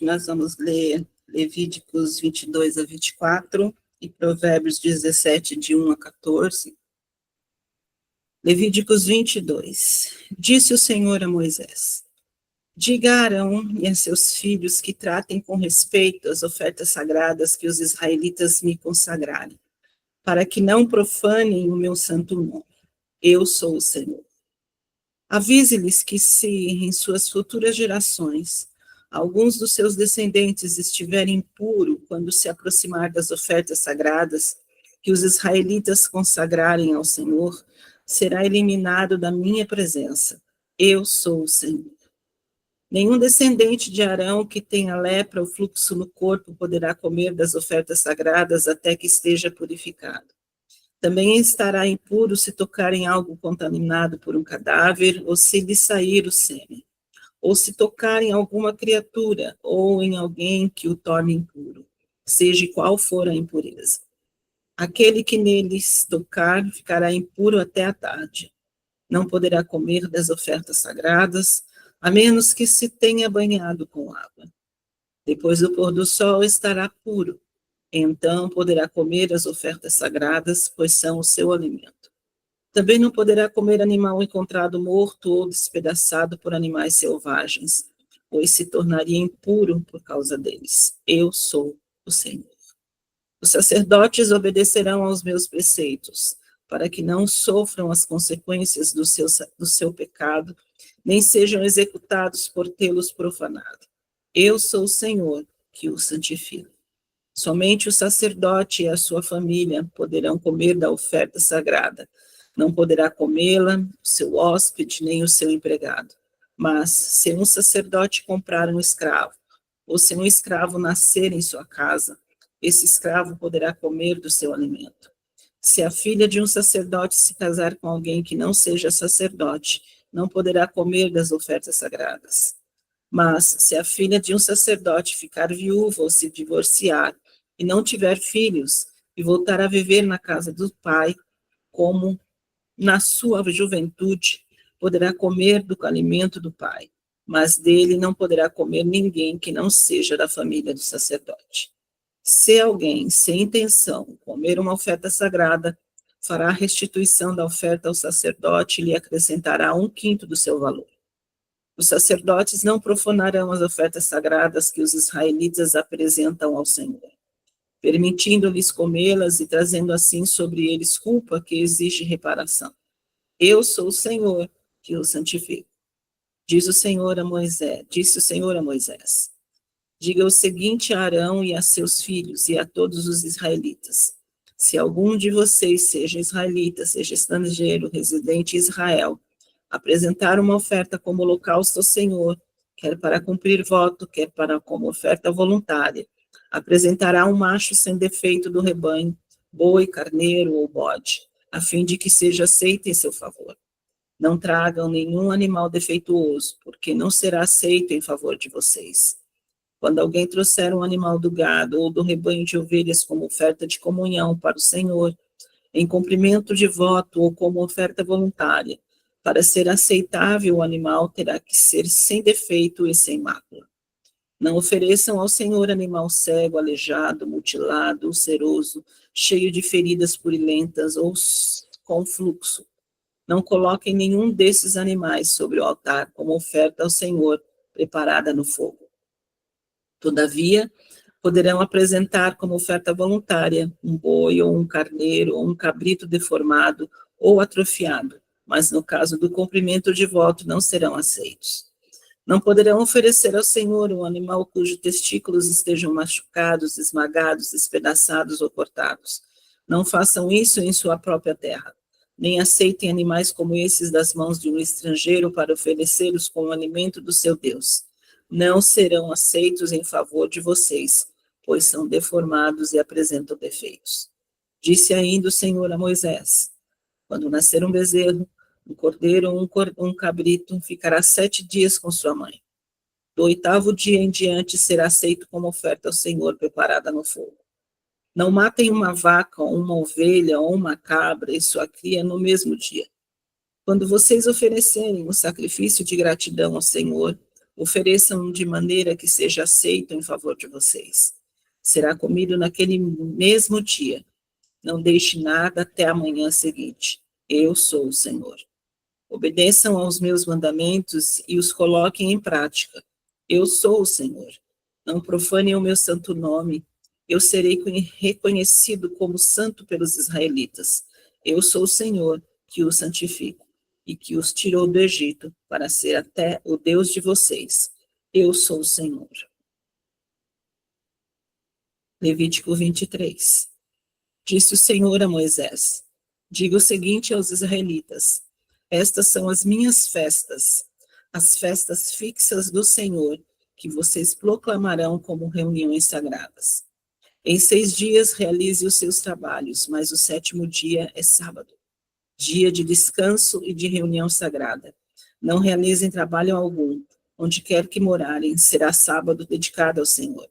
Hoje nós vamos ler Levíticos 22 a 24 e Provérbios 17, de 1 a 14. Levíticos 22. Disse o Senhor a Moisés: diga a Arão e a seus filhos que tratem com respeito as ofertas sagradas que os israelitas me consagrarem, para que não profanem o meu santo nome. Eu sou o Senhor. Avise-lhes que se, em suas futuras gerações, alguns dos seus descendentes estiverem impuros quando se aproximar das ofertas sagradas que os israelitas consagrarem ao Senhor, será eliminado da minha presença. Eu sou o Senhor. Nenhum descendente de Arão que tenha lepra ou fluxo no corpo poderá comer das ofertas sagradas até que esteja purificado. Também estará impuro se tocar em algo contaminado por um cadáver, ou se lhe sair o sêmen, ou se tocar em alguma criatura, ou em alguém que o torne impuro, seja qual for a impureza. Aquele que neles tocar ficará impuro até a tarde. Não poderá comer das ofertas sagradas, a menos que se tenha banhado com água. Depois do pôr do sol estará puro. Então poderá comer as ofertas sagradas, pois são o seu alimento. Também não poderá comer animal encontrado morto ou despedaçado por animais selvagens, pois se tornaria impuro por causa deles. Eu sou o Senhor. Os sacerdotes obedecerão aos meus preceitos, para que não sofram as consequências do seu pecado, nem sejam executados por tê-los profanado. Eu sou o Senhor, que os santifica. Somente o sacerdote e a sua família poderão comer da oferta sagrada. Não poderá comê-la o seu hóspede nem o seu empregado. Mas, se um sacerdote comprar um escravo, ou se um escravo nascer em sua casa, esse escravo poderá comer do seu alimento. Se a filha de um sacerdote se casar com alguém que não seja sacerdote, não poderá comer das ofertas sagradas. Mas, se a filha de um sacerdote ficar viúva ou se divorciar, e não tiver filhos, e voltar a viver na casa do pai, como na sua juventude, poderá comer do alimento do pai, mas dele não poderá comer ninguém que não seja da família do sacerdote. Se alguém, sem intenção, comer uma oferta sagrada, fará a restituição da oferta ao sacerdote e lhe acrescentará 1/5 do seu valor. Os sacerdotes não profanarão as ofertas sagradas que os israelitas apresentam ao Senhor, permitindo-lhes comê-las e trazendo assim sobre eles culpa que exige reparação. Eu sou o Senhor que os santifico. Disse o Senhor a Moisés: diga o seguinte a Arão e a seus filhos e a todos os israelitas: se algum de vocês, seja israelita, seja estrangeiro, residente em Israel, apresentar uma oferta como holocausto ao Senhor, quer para cumprir voto, quer para como oferta voluntária, apresentará um macho sem defeito do rebanho, boi, carneiro ou bode, a fim de que seja aceito em seu favor. Não tragam nenhum animal defeituoso, porque não será aceito em favor de vocês. Quando alguém trouxer um animal do gado ou do rebanho de ovelhas como oferta de comunhão para o Senhor, em cumprimento de voto ou como oferta voluntária, para ser aceitável o animal terá que ser sem defeito e sem mácula. Não ofereçam ao Senhor animal cego, aleijado, mutilado, ulceroso, cheio de feridas purilentas ou com fluxo. Não coloquem nenhum desses animais sobre o altar como oferta ao Senhor, preparada no fogo. Todavia, poderão apresentar como oferta voluntária um boi ou um carneiro ou um cabrito deformado ou atrofiado, mas no caso do cumprimento de voto não serão aceitos. Não poderão oferecer ao Senhor um animal cujos testículos estejam machucados, esmagados, despedaçados ou cortados. Não façam isso em sua própria terra. Nem aceitem animais como esses das mãos de um estrangeiro para oferecê-los como alimento do seu Deus. Não serão aceitos em favor de vocês, pois são deformados e apresentam defeitos. Disse ainda o Senhor a Moisés: quando nascer um bezerro, um cordeiro ou um cabrito, ficará 7 dias com sua mãe. Do 8º dia em diante será aceito como oferta ao Senhor preparada no fogo. Não matem uma vaca, ou uma ovelha, ou uma cabra e sua cria no mesmo dia. Quando vocês oferecerem o sacrifício de gratidão ao Senhor, Ofereçam de maneira que seja aceito em favor de vocês. Será comido naquele mesmo dia. Não deixe nada até a manhã seguinte. Eu sou o Senhor. Obedeçam aos meus mandamentos e os coloquem em prática. Eu sou o Senhor. Não profanem o meu santo nome. Eu serei reconhecido como santo pelos israelitas. Eu sou o Senhor que os santifico e que os tirou do Egito para ser até o Deus de vocês. Eu sou o Senhor. Levítico 23. Disse o Senhor a Moisés: diga o seguinte aos israelitas: estas são as minhas festas, as festas fixas do Senhor, que vocês proclamarão como reuniões sagradas. Em 6 dias realize os seus trabalhos, mas o 7º dia é sábado, dia de descanso e de reunião sagrada. Não realizem trabalho algum. Onde quer que morarem, será sábado dedicado ao Senhor.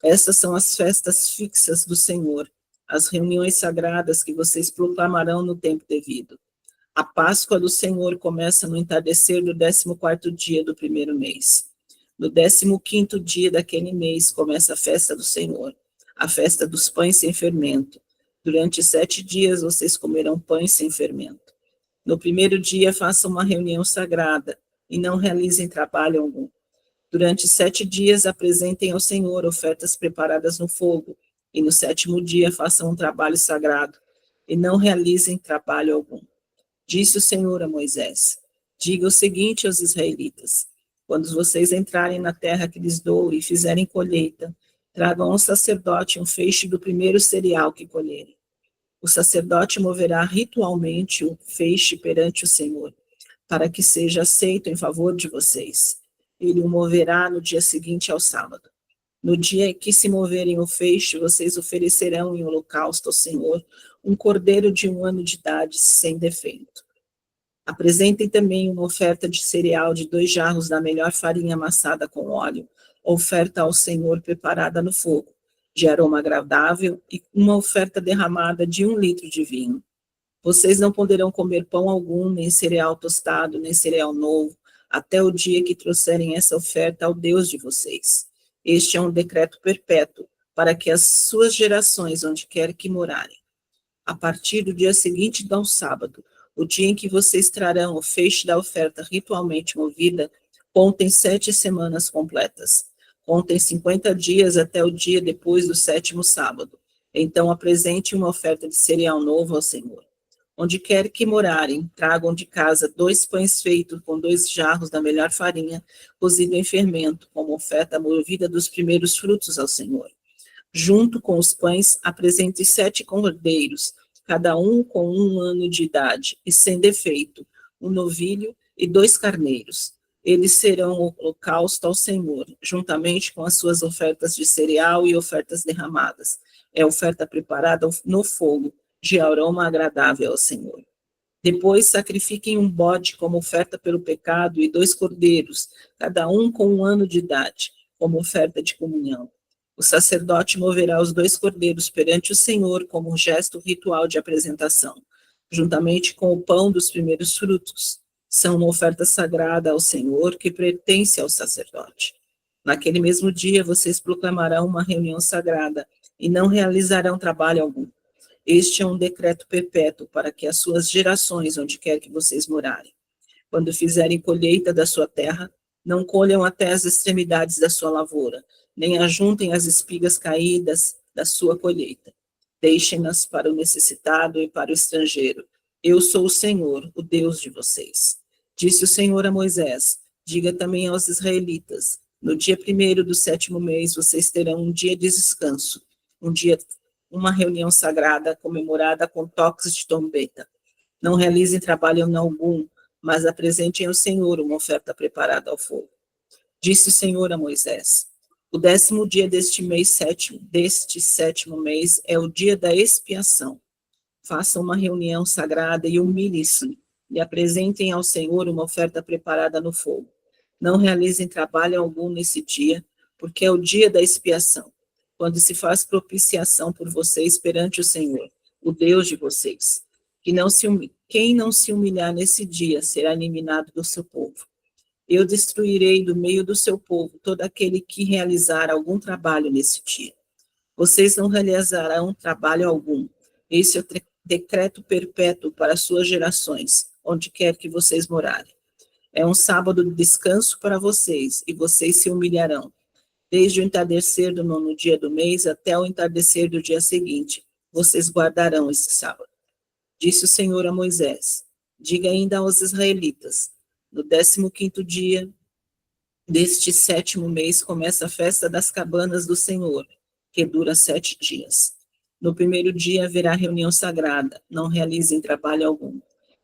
Essas são as festas fixas do Senhor, as reuniões sagradas que vocês proclamarão no tempo devido. A Páscoa do Senhor começa no entardecer do 14º dia do 1º mês. No 15º dia daquele mês começa a festa do Senhor, a festa dos pães sem fermento. Durante 7 dias vocês comerão pães sem fermento. No 1º dia façam uma reunião sagrada e não realizem trabalho algum. Durante 7 dias apresentem ao Senhor ofertas preparadas no fogo, e no 7º dia façam um trabalho sagrado, e não realizem trabalho algum. Disse o Senhor a Moisés: diga o seguinte aos israelitas: quando vocês entrarem na terra que lhes dou e fizerem colheita, tragam ao sacerdote um feixe do primeiro cereal que colherem. O sacerdote moverá ritualmente o feixe perante o Senhor, para que seja aceito em favor de vocês. Ele o moverá no dia seguinte ao sábado. No dia em que se moverem o feixe, vocês oferecerão em holocausto ao Senhor um cordeiro de 1 ano de idade, sem defeito. Apresentem também uma oferta de cereal de 2 jarros da melhor farinha amassada com óleo, oferta ao Senhor preparada no fogo, de aroma agradável, e uma oferta derramada de 1 litro de vinho. Vocês não poderão comer pão algum, nem cereal tostado, nem cereal novo, até o dia que trouxerem essa oferta ao Deus de vocês. Este é um decreto perpétuo, para que as suas gerações, onde quer que morarem. A partir do dia seguinte ao sábado, o dia em que vocês trarão o feixe da oferta ritualmente movida, contem 7 semanas completas. Contem 50 dias até o dia depois do 7º sábado. Então apresente uma oferta de cereal novo ao Senhor. Onde quer que morarem, tragam de casa 2 pães feitos com 2 jarros da melhor farinha, cozido em fermento, como oferta movida dos primeiros frutos ao Senhor. Junto com os pães, apresente 7 cordeiros, cada um com 1 ano de idade, e sem defeito, um novilho e 2 carneiros. Eles serão o holocausto ao Senhor, juntamente com as suas ofertas de cereal e ofertas derramadas. É oferta preparada no fogo, de aroma agradável ao Senhor. Depois sacrifiquem um bode como oferta pelo pecado e 2 cordeiros, cada um com 1 ano de idade, como oferta de comunhão. O sacerdote moverá os 2 cordeiros perante o Senhor como um gesto ritual de apresentação, juntamente com o pão dos primeiros frutos. São uma oferta sagrada ao Senhor que pertence ao sacerdote. Naquele mesmo dia vocês proclamarão uma reunião sagrada e não realizarão trabalho algum. Este é um decreto perpétuo para que as suas gerações, onde quer que vocês morarem, quando fizerem colheita da sua terra, não colham até as extremidades da sua lavoura, nem ajuntem as espigas caídas da sua colheita. Deixem-nas para o necessitado e para o estrangeiro. Eu sou o Senhor, o Deus de vocês. Disse o Senhor a Moisés: diga também aos israelitas: no dia 1º do 7º mês vocês terão um dia de descanso, uma reunião sagrada comemorada com toques de trombeta. Não realizem trabalho algum, mas apresentem ao Senhor uma oferta preparada ao fogo. Disse o Senhor a Moisés: o 10º dia deste 7º mês é o dia da expiação. Façam uma reunião sagrada e humilhem-se, e apresentem ao Senhor uma oferta preparada no fogo. Não realizem trabalho algum nesse dia, porque é o dia da expiação, quando se faz propiciação por vocês perante o Senhor, o Deus de vocês. Quem não se humilhar nesse dia será eliminado do seu povo. Eu destruirei do meio do seu povo todo aquele que realizar algum trabalho nesse dia. Vocês não realizarão trabalho algum. Esse é o decreto perpétuo para suas gerações, onde quer que vocês morarem. É um sábado de descanso para vocês, e vocês se humilharão, desde o entardecer do 9º dia do mês até o entardecer do dia seguinte. Vocês guardarão esse sábado. Disse o Senhor a Moisés: diga ainda aos israelitas: no 15º dia deste 7º mês começa a festa das cabanas do Senhor, que dura 7 dias. No primeiro dia haverá reunião sagrada, não realizem trabalho algum.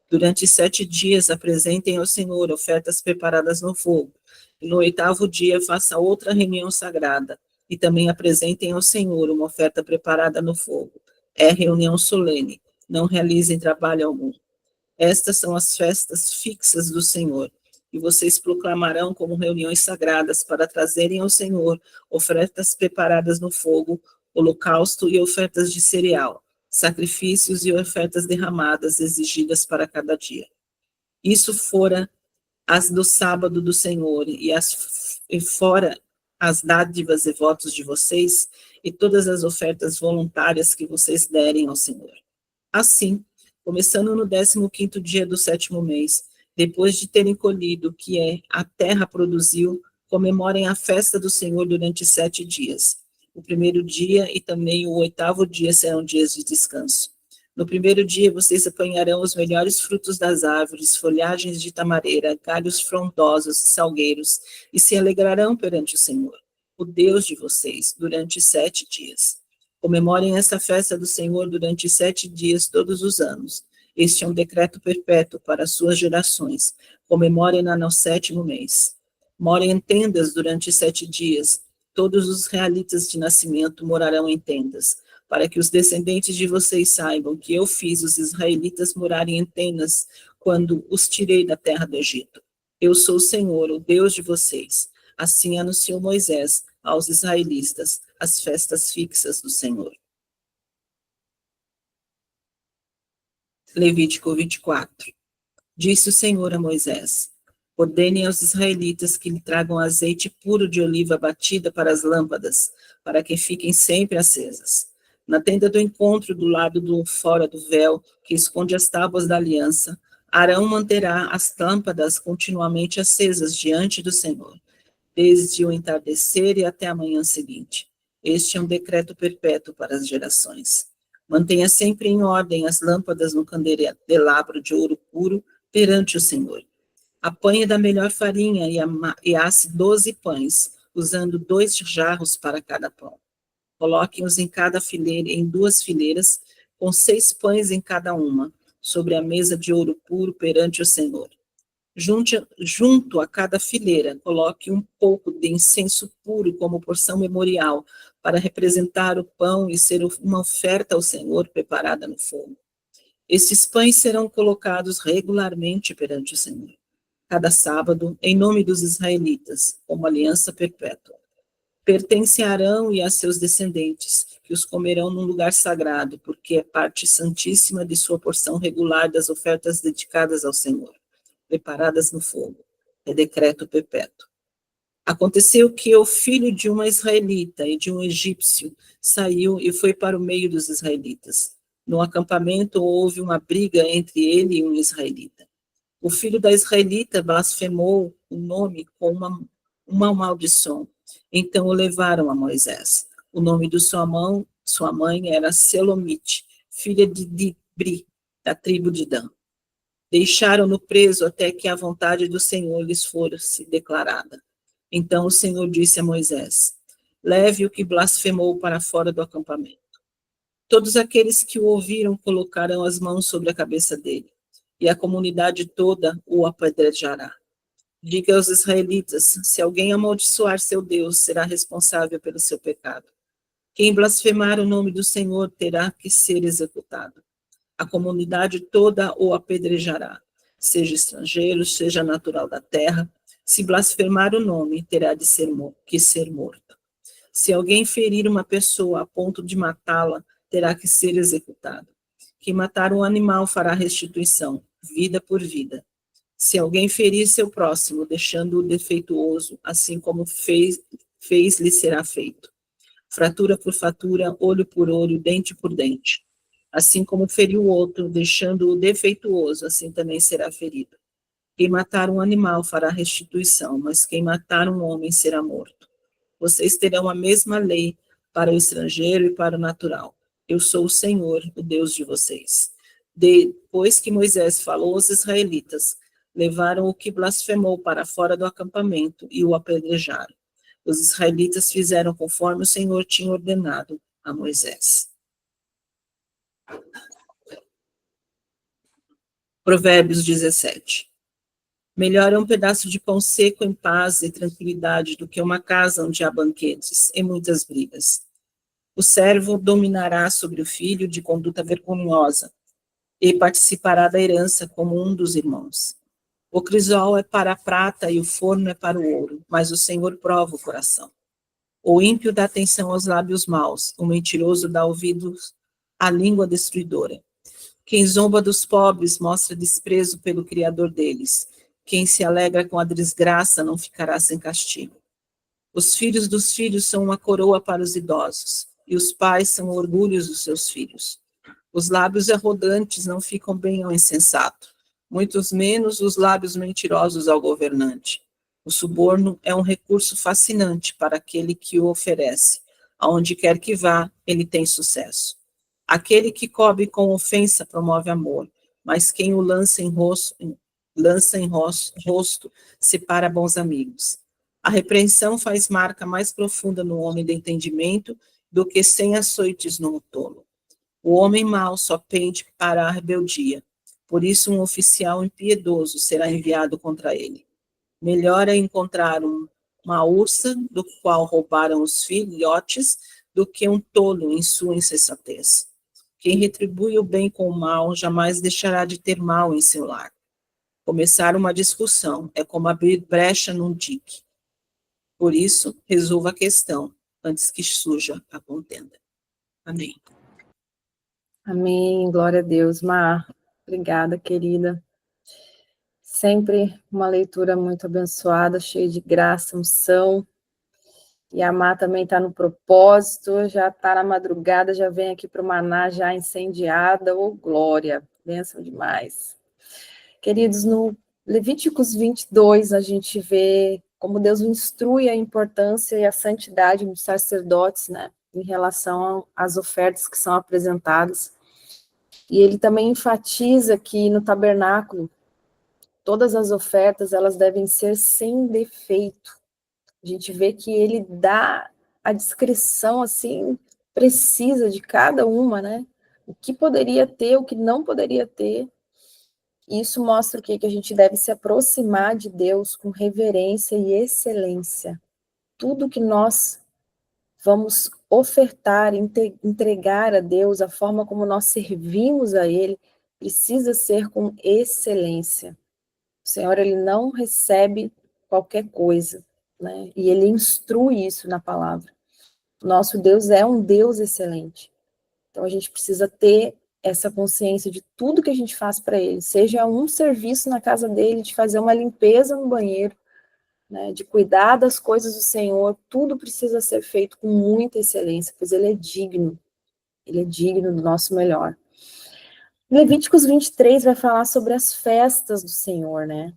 Durante 7 dias apresentem ao Senhor ofertas preparadas no fogo. E no 8º dia faça outra reunião sagrada, e também apresentem ao Senhor uma oferta preparada no fogo. É reunião solene, não realizem trabalho algum. Estas são as festas fixas do Senhor, e vocês proclamarão como reuniões sagradas para trazerem ao Senhor ofertas preparadas no fogo, holocausto e ofertas de cereal, sacrifícios e ofertas derramadas exigidas para cada dia. Isso fora as do sábado do Senhor, e fora as dádivas e votos de vocês, e todas as ofertas voluntárias que vocês derem ao Senhor. Assim, começando no 15º dia do 7º mês, depois de terem colhido o que a terra produziu, comemorem a festa do Senhor durante 7 dias. O primeiro dia e também o 8º dia serão dias de descanso. No primeiro dia, vocês apanharão os melhores frutos das árvores, folhagens de tamareira, galhos frondosos, salgueiros, e se alegrarão perante o Senhor, o Deus de vocês, durante 7 dias. Comemorem esta festa do Senhor durante 7 dias todos os anos. Este é um decreto perpétuo para as suas gerações. Comemorem-na no 7º mês. Morem em tendas durante 7 dias. Todos os israelitas de nascimento morarão em tendas, para que os descendentes de vocês saibam que eu fiz os israelitas morarem em tendas quando os tirei da terra do Egito. Eu sou o Senhor, o Deus de vocês. Assim anunciou Moisés aos israelitas as festas fixas do Senhor. Levítico 24. Disse o Senhor a Moisés: ordene aos israelitas que lhe tragam azeite puro de oliva batida para as lâmpadas, para que fiquem sempre acesas. Na tenda do encontro, do lado do fora do véu, que esconde as tábuas da aliança, Arão manterá as lâmpadas continuamente acesas diante do Senhor, desde o entardecer e até a manhã seguinte. Este é um decreto perpétuo para as gerações. Mantenha sempre em ordem as lâmpadas no candelabro de ouro puro perante o Senhor. Apanhe da melhor farinha e asse 12 pães, usando 2 jarros para cada pão. Coloquem-os em cada fileira, em 2 fileiras, com 6 pães em cada uma, sobre a mesa de ouro puro perante o Senhor. Junto a cada fileira, coloque um pouco de incenso puro como porção memorial, para representar o pão e ser uma oferta ao Senhor preparada no fogo. Esses pães serão colocados regularmente perante o Senhor, cada sábado, em nome dos israelitas, como aliança perpétua. Pertence a Arão e a seus descendentes, que os comerão num lugar sagrado, porque é parte santíssima de sua porção regular das ofertas dedicadas ao Senhor, preparadas no fogo. É decreto perpétuo. Aconteceu que o filho de uma israelita e de um egípcio saiu e foi para o meio dos israelitas. No acampamento houve uma briga entre ele e um israelita. O filho da israelita blasfemou o nome com uma maldição. Então o levaram a Moisés. O nome de sua mãe era Selomite, filha de Dibri, da tribo de Dan. Deixaram-no preso até que a vontade do Senhor lhes fosse declarada. Então o Senhor disse a Moisés: leve o que blasfemou para fora do acampamento. Todos aqueles que o ouviram colocarão as mãos sobre a cabeça dele, e a comunidade toda o apedrejará. Diga aos israelitas: se alguém amaldiçoar seu Deus, será responsável pelo seu pecado. Quem blasfemar o nome do Senhor terá que ser executado. A comunidade toda o apedrejará, seja estrangeiro, seja natural da terra. Se blasfemar o nome, terá de ser morto. Se alguém ferir uma pessoa a ponto de matá-la, terá que ser executado. Quem matar um animal fará restituição, vida por vida. Se alguém ferir seu próximo, deixando-o defeituoso, assim como fez, lhe será feito. Fratura por fratura, olho por olho, dente por dente. Assim como feriu o outro, deixando-o defeituoso, assim também será ferido. Quem matar um animal fará restituição, mas quem matar um homem será morto. Vocês terão a mesma lei para o estrangeiro e para o natural. Eu sou o Senhor, o Deus de vocês. Depois que Moisés falou aos israelitas, levaram o que blasfemou para fora do acampamento e o apedrejaram. Os israelitas fizeram conforme o Senhor tinha ordenado a Moisés. Provérbios 17. Melhor é um pedaço de pão seco em paz e tranquilidade do que uma casa onde há banquetes e muitas brigas. O servo dominará sobre o filho de conduta vergonhosa e participará da herança como um dos irmãos. O crisol é para a prata e o forno é para o ouro, mas o Senhor prova o coração. O ímpio dá atenção aos lábios maus, o mentiroso dá ouvidos à língua destruidora. Quem zomba dos pobres mostra desprezo pelo Criador deles. Quem se alegra com a desgraça não ficará sem castigo. Os filhos dos filhos são uma coroa para os idosos, e os pais são orgulhos dos seus filhos. Os lábios arrogantes não ficam bem ao insensato, muitos menos os lábios mentirosos ao governante. O suborno é um recurso fascinante para aquele que o oferece. Aonde quer que vá, ele tem sucesso. Aquele que cobre com ofensa promove amor, mas quem o lança em rosto separa bons amigos. A repreensão faz marca mais profunda no homem de entendimento do que 100 açoites no tolo. O homem mau só pende para a rebeldia, por isso um oficial impiedoso será enviado contra ele. Melhor é encontrar uma ursa do qual roubaram os filhotes do que um tolo em sua insensatez. Quem retribui o bem com o mal jamais deixará de ter mal em seu lar. Começar uma discussão é como abrir brecha num dique. Por isso, resolva a questão antes que surja a contenda. Amém. Amém, glória a Deus. Mar, obrigada, querida. Sempre uma leitura muito abençoada, cheia de graça, unção. E a Mar também está no propósito, já está na madrugada, já vem aqui para o Maná, já incendiada. Ô, glória, bênção demais. Queridos, no Levíticos 22, a gente vê como Deus instrui a importância e a santidade dos sacerdotes, né, em relação às ofertas que são apresentadas. E ele também enfatiza que no tabernáculo, todas as ofertas, elas devem ser sem defeito. A gente vê que ele dá a descrição, assim, precisa de cada uma, né? O que poderia ter, o que não poderia ter. Isso mostra o quê? Que a gente deve se aproximar de Deus com reverência e excelência. Tudo que nós vamos ofertar, entregar a Deus, a forma como nós servimos a Ele, precisa ser com excelência. O Senhor, Ele não recebe qualquer coisa, né? E Ele instrui isso na palavra. Nosso Deus é um Deus excelente. Então, a gente precisa ter essa consciência de tudo que a gente faz para Ele, seja um serviço na casa dele, de fazer uma limpeza no banheiro, né, de cuidar das coisas do Senhor, tudo precisa ser feito com muita excelência, pois Ele é digno do nosso melhor. Levíticos 23 vai falar sobre as festas do Senhor, né?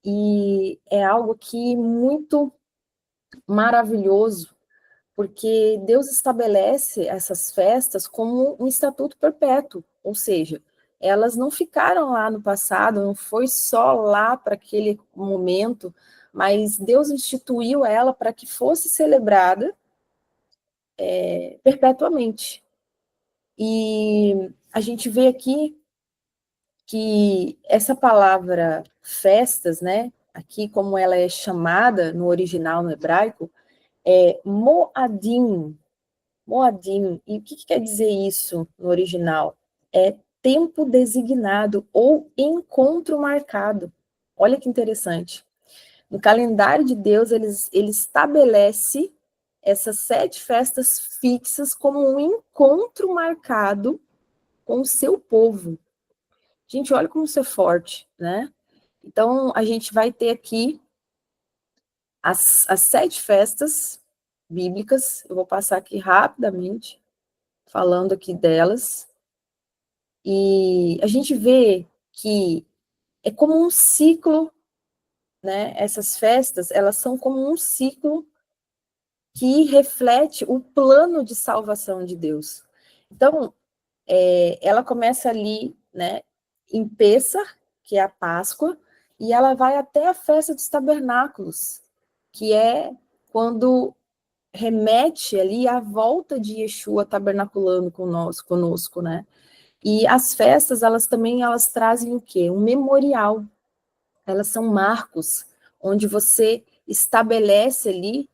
E é algo aqui muito maravilhoso, porque Deus estabelece essas festas como um estatuto perpétuo, ou seja, elas não ficaram lá no passado, não foi só lá para aquele momento, mas Deus instituiu ela para que fosse celebrada perpetuamente. E a gente vê aqui que essa palavra festas, né, aqui como ela é chamada no original no hebraico, é Moadim. Moadim. E o que quer dizer isso no original? É tempo designado ou encontro marcado. Olha que interessante. No calendário de Deus, ele estabelece essas 7 festas fixas como um encontro marcado com o seu povo. Gente, olha como isso é forte, né? Então, a gente vai ter aqui as 7 festas bíblicas. Eu vou passar aqui rapidamente, falando aqui delas. E a gente vê que é como um ciclo, né? Essas festas, elas são como um ciclo que reflete o plano de salvação de Deus. Então, ela começa ali, né, em Pêssar, que é a Páscoa, e ela vai até a festa dos tabernáculos, que é quando remete ali à volta de Yeshua tabernaculando conosco, né? E as festas, elas trazem o quê? Um memorial. Elas são marcos, onde você estabelece ali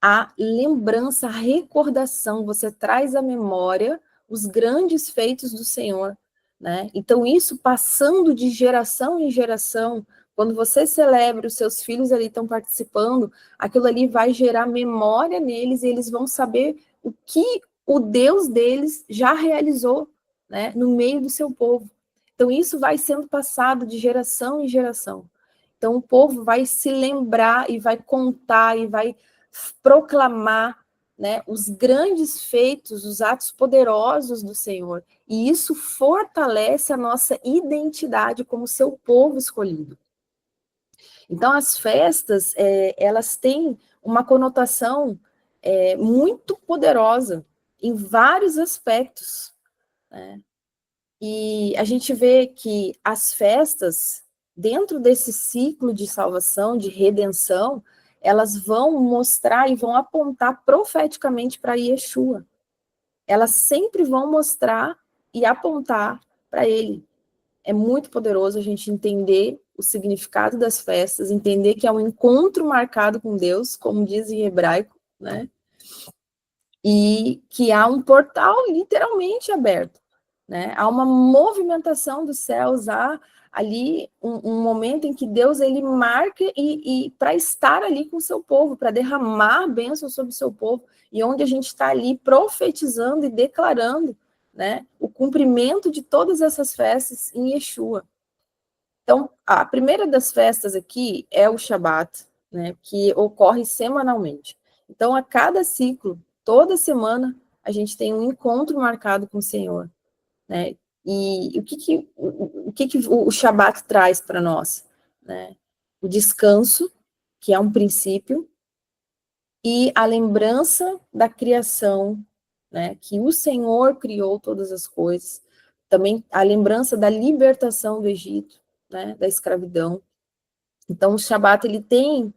a lembrança, a recordação, você traz à memória os grandes feitos do Senhor, né? Então, isso passando de geração em geração, quando você celebra, os seus filhos ali estão participando, aquilo ali vai gerar memória neles e eles vão saber o que o Deus deles já realizou, né, no meio do seu povo. Então, isso vai sendo passado de geração em geração. Então, o povo vai se lembrar e vai contar e vai proclamar, né, os grandes feitos, os atos poderosos do Senhor. E isso fortalece a nossa identidade como seu povo escolhido. Então, as festas, elas têm uma conotação muito poderosa em vários aspectos, né? E a gente vê que as festas, dentro desse ciclo de salvação, de redenção, elas vão mostrar e vão apontar profeticamente para Yeshua. Elas sempre vão mostrar e apontar para ele. É muito poderoso a gente entender o significado das festas, entender que é um encontro marcado com Deus, como diz em hebraico, né? E que há um portal literalmente aberto, né? Há uma movimentação dos céus, há ali um momento em que Deus ele marca e para estar ali com o seu povo, para derramar bênçãos sobre o seu povo, e onde a gente está ali profetizando e declarando, né, o cumprimento de todas essas festas em Yeshua. Então, a primeira das festas aqui é o Shabat, né, que ocorre semanalmente. Então, a cada ciclo, toda semana, a gente tem um encontro marcado com o Senhor, né? E o que o Shabat traz para nós, né? O descanso, que é um princípio, e a lembrança da criação, né? Que o Senhor criou todas as coisas. Também a lembrança da libertação do Egito, né? Da escravidão. Então, o Shabat, ele tem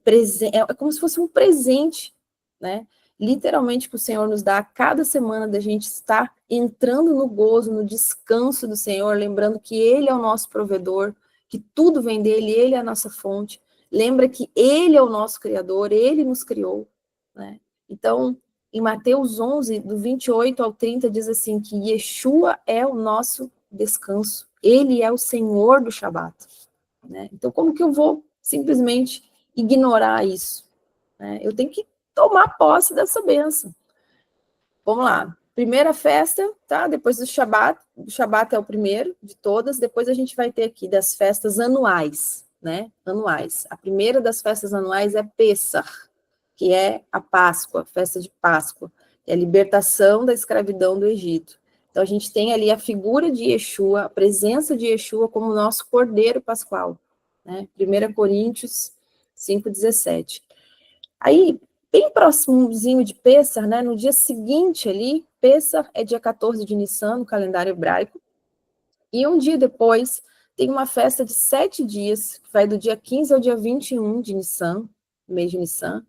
presente, é como se fosse um presente, né? Literalmente que o Senhor nos dá a cada semana da gente estar entrando no gozo, no descanso do Senhor, lembrando que Ele é o nosso provedor, que tudo vem dele, Ele é a nossa fonte. Lembra que Ele é o nosso Criador, Ele nos criou, né? Então, em Mateus 11, do 28 ao 30, diz assim, que Yeshua é o nosso descanso. Ele é o Senhor do Shabat, né? Então, como que eu vou simplesmente ignorar isso, né? Eu tenho que tomar posse dessa bênção. Vamos lá. Primeira festa, tá? Depois do Shabat. O Shabat é o primeiro de todas. Depois a gente vai ter aqui das festas anuais, né? Anuais. A primeira das festas anuais é Pêssar, que é a Páscoa, a festa de Páscoa. É a libertação da escravidão do Egito. Então, a gente tem ali a figura de Yeshua, a presença de Yeshua como nosso cordeiro pascual, né? 1 Coríntios 5,17. Aí, bem próximozinho de Pêssar, né? No dia seguinte ali, Pêssar é dia 14 de Nissan, no calendário hebraico, e um dia depois tem uma festa de 7 dias, que vai do dia 15 ao dia 21 de Nissan, mês de Nissan,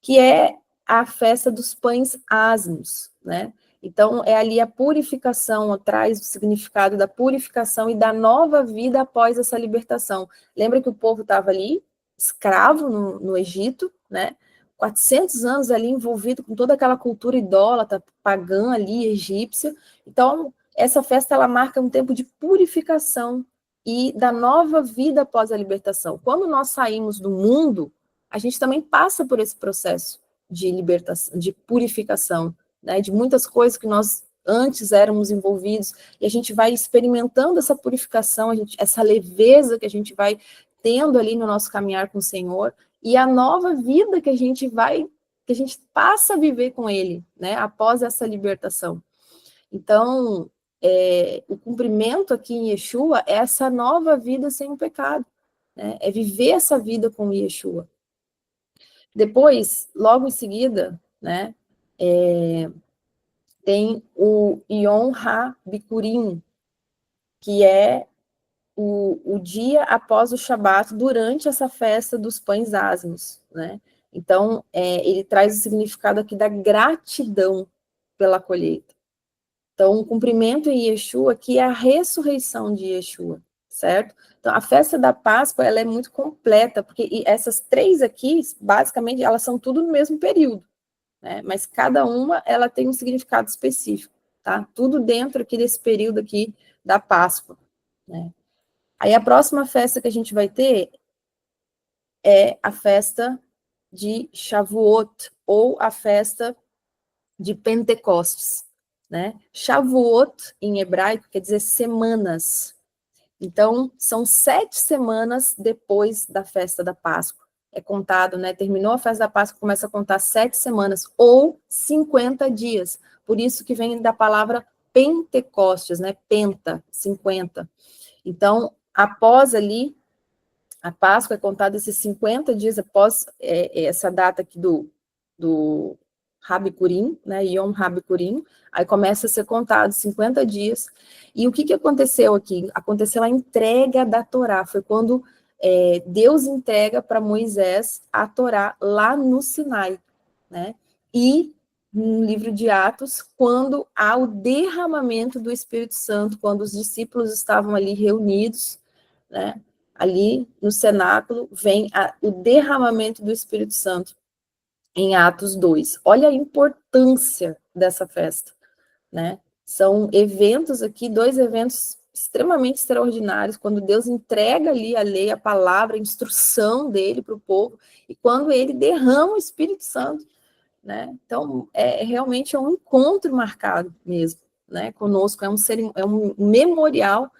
que é a festa dos pães asmos, né? Então, é ali a purificação, traz o significado da purificação e da nova vida após essa libertação. Lembra que o povo estava ali, escravo no Egito, né? 400 anos ali envolvido com toda aquela cultura idólatra, pagã ali, egípcia. Então, essa festa, ela marca um tempo de purificação e da nova vida após a libertação. Quando nós saímos do mundo, a gente também passa por esse processo de libertação, de purificação, né, de muitas coisas que nós antes éramos envolvidos, e a gente vai experimentando essa purificação, essa leveza que a gente vai tendo ali no nosso caminhar com o Senhor, e a nova vida que a gente passa a viver com Ele, né, após essa libertação. Então, o cumprimento aqui em Yeshua é essa nova vida sem o pecado, né, é viver essa vida com Yeshua. Depois, logo em seguida, né, tem o Yom HaBikurim, que é o dia após o Shabat, durante essa festa dos pães asmos, né? Então, ele traz o significado aqui da gratidão pela colheita. Então, o cumprimento em Yeshua, que é a ressurreição de Yeshua, certo? Então, a festa da Páscoa, ela é muito completa, porque essas três aqui, basicamente, elas são tudo no mesmo período, né? Mas cada uma, ela tem um significado específico, tá? Tudo dentro aqui desse período aqui da Páscoa, né? Aí a próxima festa que a gente vai ter é a festa de Shavuot, ou a festa de Pentecostes, né? Shavuot, em hebraico, quer dizer semanas. Então, são 7 semanas depois da festa da Páscoa. É contado, né? Terminou a festa da Páscoa, começa a contar 7 semanas, ou 50 dias. Por isso que vem da palavra Pentecostes, né? Penta, 50. Então, após ali, a Páscoa é contada esses 50 dias após essa data aqui do Habikurim, né, Yom Habikurim, aí começa a ser contado 50 dias. E o que aconteceu aqui? Aconteceu a entrega da Torá, foi quando Deus entrega para Moisés a Torá lá no Sinai, né? E no livro de Atos, quando há o derramamento do Espírito Santo, quando os discípulos estavam ali reunidos, né? Ali no cenáculo vem o derramamento do Espírito Santo em Atos 2. Olha a importância dessa festa, né? São eventos aqui, 2 eventos extremamente extraordinários, quando Deus entrega ali a lei, a palavra, a instrução dele para o povo, e quando ele derrama o Espírito Santo, né? Então, realmente um encontro marcado mesmo, né? Conosco, é um memorial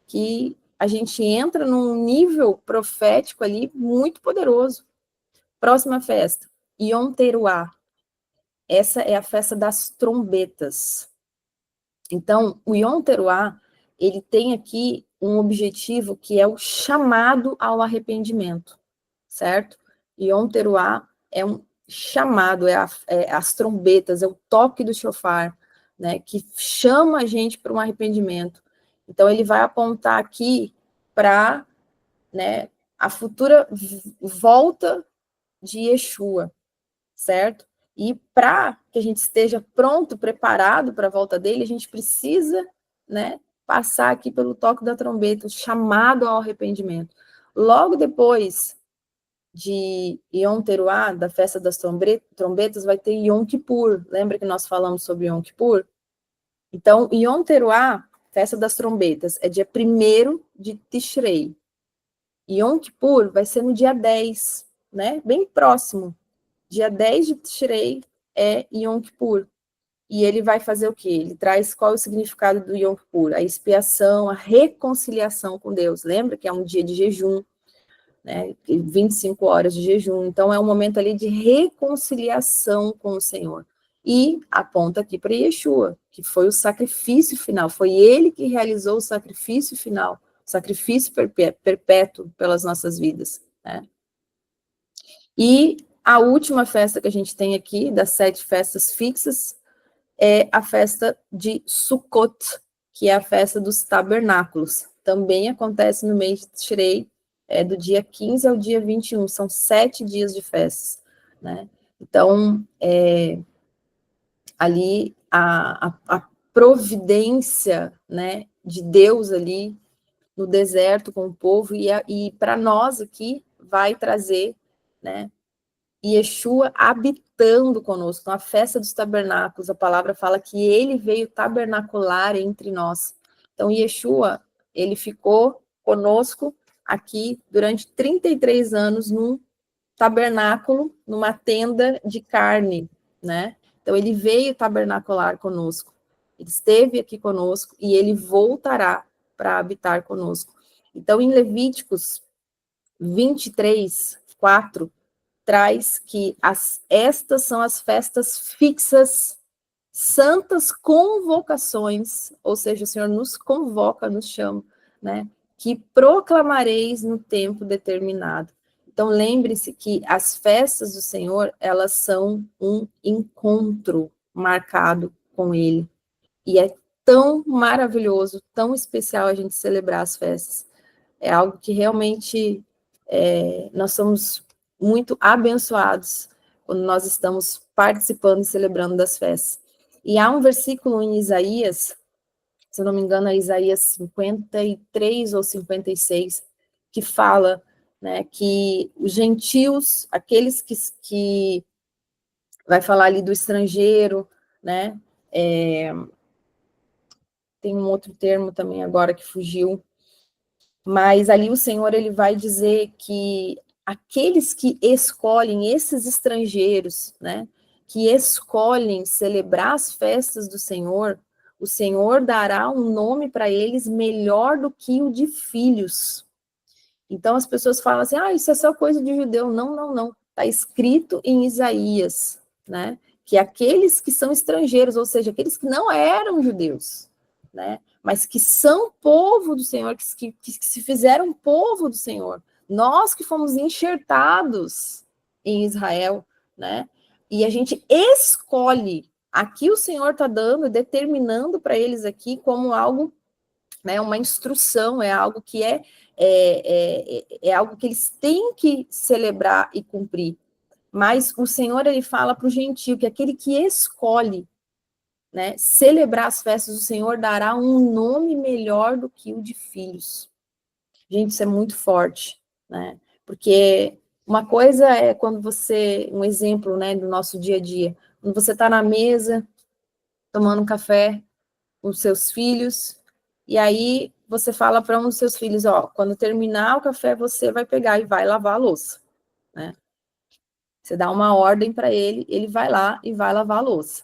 que a gente entra num nível profético ali muito poderoso. Próxima festa, Yom Teruah. Essa é a festa das trombetas. Então, o Yom Teruah, ele tem aqui um objetivo que é o chamado ao arrependimento, certo? Yom Teruah é um chamado, as trombetas, é o toque do shofar, né, que chama a gente para um arrependimento. Então, ele vai apontar aqui para, né, a futura volta de Yeshua, certo? E para que a gente esteja pronto, preparado para a volta dele, a gente precisa, né, passar aqui pelo toque da trombeta, o chamado ao arrependimento. Logo depois de Yom Teruah, da festa das trombetas, vai ter Yom Kippur. Lembra que nós falamos sobre Yom Kippur? Então, Yom Teruah, festa das trombetas, é dia 1º de Tishrei. Yom Kippur vai ser no dia 10, né? Bem próximo. Dia 10 de Tishrei é Yom Kippur. E ele vai fazer o quê? Ele traz qual é o significado do Yom Kippur? A expiação, a reconciliação com Deus. Lembra que é um dia de jejum, né? 25 horas de jejum. Então, é um momento ali de reconciliação com o Senhor. E aponta aqui para Yeshua, que foi o sacrifício final. Foi ele que realizou o sacrifício final, o sacrifício perpétuo pelas nossas vidas, né? E a última festa que a gente tem aqui, das 7 festas fixas, é a festa de Sukkot, que é a festa dos tabernáculos. Também acontece no mês de Tishrei, do dia 15 ao dia 21, são 7 dias de festas, né? Então, ali a providência, né, de Deus ali no deserto com o povo, e para nós aqui vai trazer, né, Yeshua habitando conosco. Então, a festa dos tabernáculos, a palavra fala que ele veio tabernacular entre nós. Então, Yeshua, ele ficou conosco aqui durante 33 anos num tabernáculo, numa tenda de carne, né? Então, ele veio tabernacular conosco. Ele esteve aqui conosco e ele voltará para habitar conosco. Então, em Levíticos 23, 4, traz que estas são as festas fixas, santas convocações, ou seja, o Senhor nos convoca, nos chama, né? Que proclamareis no tempo determinado. Então, lembre-se que as festas do Senhor, elas são um encontro marcado com Ele. E é tão maravilhoso, tão especial a gente celebrar as festas. É algo que realmente nós somos muito abençoados quando nós estamos participando e celebrando das festas. E há um versículo em Isaías, se eu não me engano, é Isaías 53 ou 56, que fala, né, que os gentios, aqueles que vai falar ali do estrangeiro, né, tem um outro termo também agora que fugiu, mas ali o Senhor, ele vai dizer que aqueles que escolhem, esses estrangeiros, né, que escolhem celebrar as festas do Senhor, o Senhor dará um nome para eles melhor do que o de filhos. Então as pessoas falam assim, isso é só coisa de judeu. Não, não, não. Está escrito em Isaías, né, que aqueles que são estrangeiros, ou seja, aqueles que não eram judeus, né, mas que são povo do Senhor, que se fizeram povo do Senhor. Nós que fomos enxertados em Israel, né? E a gente escolhe. Aqui o Senhor está dando, determinando para eles aqui como algo, né? Uma instrução, é algo que é algo que eles têm que celebrar e cumprir. Mas o Senhor, ele fala para o gentio que aquele que escolhe, né, celebrar as festas do Senhor dará um nome melhor do que o de filhos. Gente, isso é muito forte, né? Porque uma coisa é quando você, um exemplo, né, do nosso dia a dia, quando você está na mesa, tomando um café com os seus filhos, e aí você fala para um dos seus filhos, quando terminar o café, você vai pegar e vai lavar a louça, né? Você dá uma ordem para ele, ele vai lá e vai lavar a louça.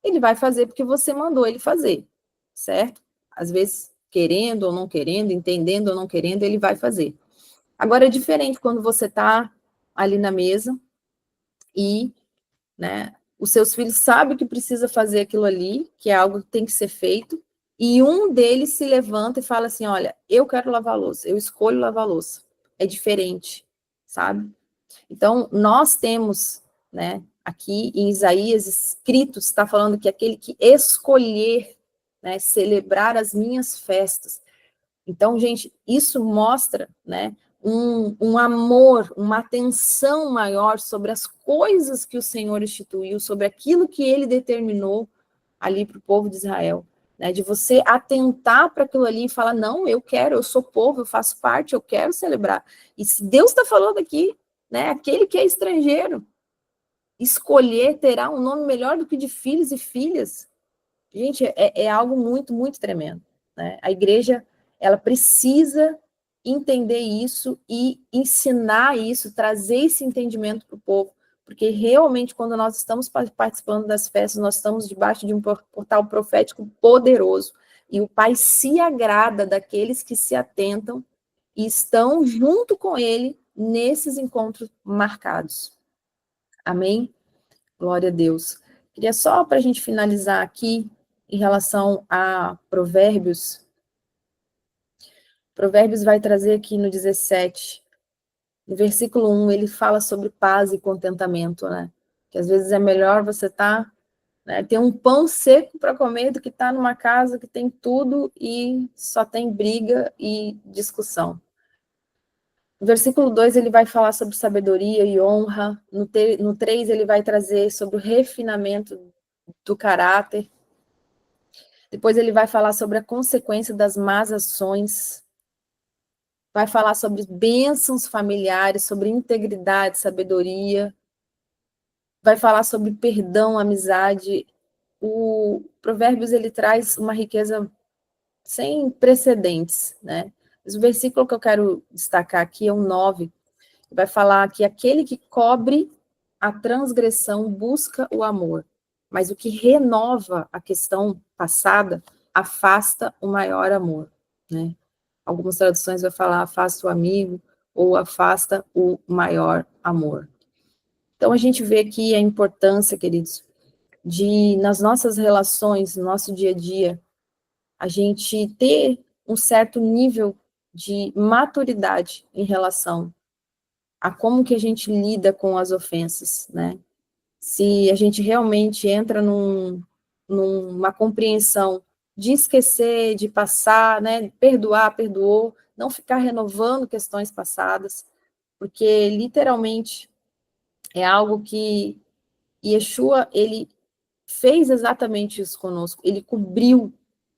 Ele vai fazer porque você mandou ele fazer, certo? Às vezes, querendo ou não querendo, entendendo ou não querendo, ele vai fazer. Agora, é diferente quando você está ali na mesa e, né, os seus filhos sabem que precisa fazer aquilo ali, que é algo que tem que ser feito, e um deles se levanta e fala assim, olha, eu quero lavar a louça, eu escolho lavar a louça. É diferente, sabe? Então, nós temos, né, aqui em Isaías escrito, está falando que aquele que escolher, né, celebrar as minhas festas. Então, gente, isso mostra, né, um amor, uma atenção maior sobre as coisas que o Senhor instituiu, sobre aquilo que ele determinou ali para o povo de Israel, né, de você atentar para aquilo ali e falar, não, eu quero, eu sou povo, eu faço parte, eu quero celebrar. E se Deus está falando aqui, né, aquele que é estrangeiro, escolher terá um nome melhor do que de filhos e filhas. Gente, é algo muito, muito tremendo, né? A igreja, ela precisa entender isso e ensinar isso, trazer esse entendimento para o povo, porque realmente quando nós estamos participando das festas, nós estamos debaixo de um portal profético poderoso, e o Pai se agrada daqueles que se atentam e estão junto com ele nesses encontros marcados. Amém? Glória a Deus. Queria só para a gente finalizar aqui, em relação a Provérbios. Provérbios vai trazer aqui no 17, no versículo 1, ele fala sobre paz e contentamento, né? Que às vezes é melhor você estar, né, ter um pão seco para comer do que estar numa casa que tem tudo e só tem briga e discussão. No versículo 2, ele vai falar sobre sabedoria e honra. No 3, ele vai trazer sobre o refinamento do caráter. Depois ele vai falar sobre a consequência das más ações. Vai falar sobre bênçãos familiares, sobre integridade, sabedoria. Vai falar sobre perdão, amizade. O Provérbios, ele traz uma riqueza sem precedentes, né? Mas o versículo que eu quero destacar aqui é o 9. Vai falar que aquele que cobre a transgressão busca o amor, mas o que renova a questão passada afasta o maior amor, né? Algumas traduções vai falar afasta o amigo ou afasta o maior amor. Então, a gente vê aqui a importância, queridos, de, nas nossas relações, no nosso dia a dia, a gente ter um certo nível de maturidade em relação a como que a gente lida com as ofensas, né? Se a gente realmente entra numa compreensão de esquecer, de passar, né? Perdoar, perdoou, não ficar renovando questões passadas, porque literalmente é algo que Yeshua, ele fez exatamente isso conosco, ele cobriu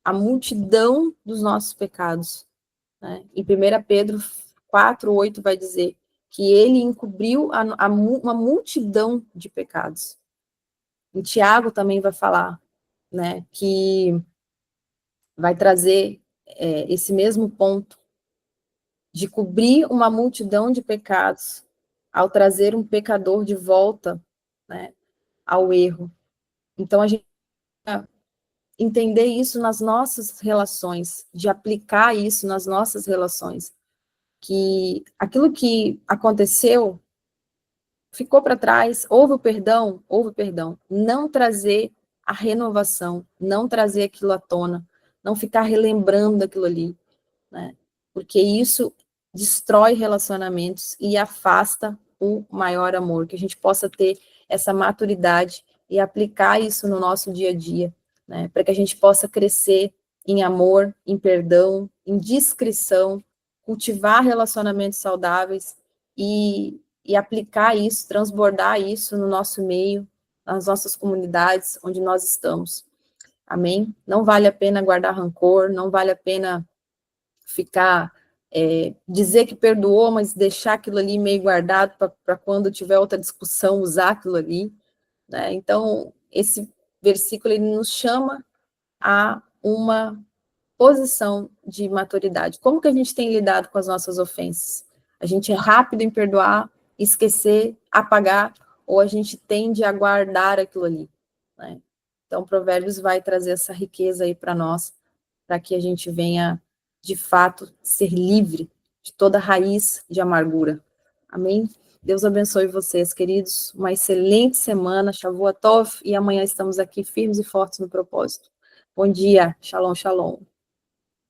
a multidão dos nossos pecados, né? Em 1 Pedro 4:8 vai dizer que ele encobriu uma multidão de pecados. Em Tiago também vai falar, né, que vai trazer esse mesmo ponto de cobrir uma multidão de pecados ao trazer um pecador de volta, né, ao erro. Então, a gente entender isso nas nossas relações, de aplicar isso nas nossas relações, que aquilo que aconteceu ficou para trás, houve o perdão, não trazer a renovação, não trazer aquilo à tona, não ficar relembrando aquilo ali, né? Porque isso destrói relacionamentos e afasta o maior amor, que a gente possa ter essa maturidade e aplicar isso no nosso dia a dia, né? Para que a gente possa crescer em amor, em perdão, em discrição, cultivar relacionamentos saudáveis e aplicar isso, transbordar isso no nosso meio, nas nossas comunidades onde nós estamos. Amém? Não vale a pena guardar rancor, não vale a pena ficar, dizer que perdoou, mas deixar aquilo ali meio guardado para quando tiver outra discussão usar aquilo ali, né? Então, esse versículo ele nos chama a uma posição de maturidade. Como que a gente tem lidado com as nossas ofensas? A gente é rápido em perdoar, esquecer, apagar, ou a gente tende a guardar aquilo ali, né? Então, Provérbios vai trazer essa riqueza aí para nós, para que a gente venha, de fato, ser livre de toda raiz de amargura. Amém? Deus abençoe vocês, queridos. Uma excelente semana, Shavua Tov, e amanhã estamos aqui firmes e fortes no propósito. Bom dia, shalom, shalom.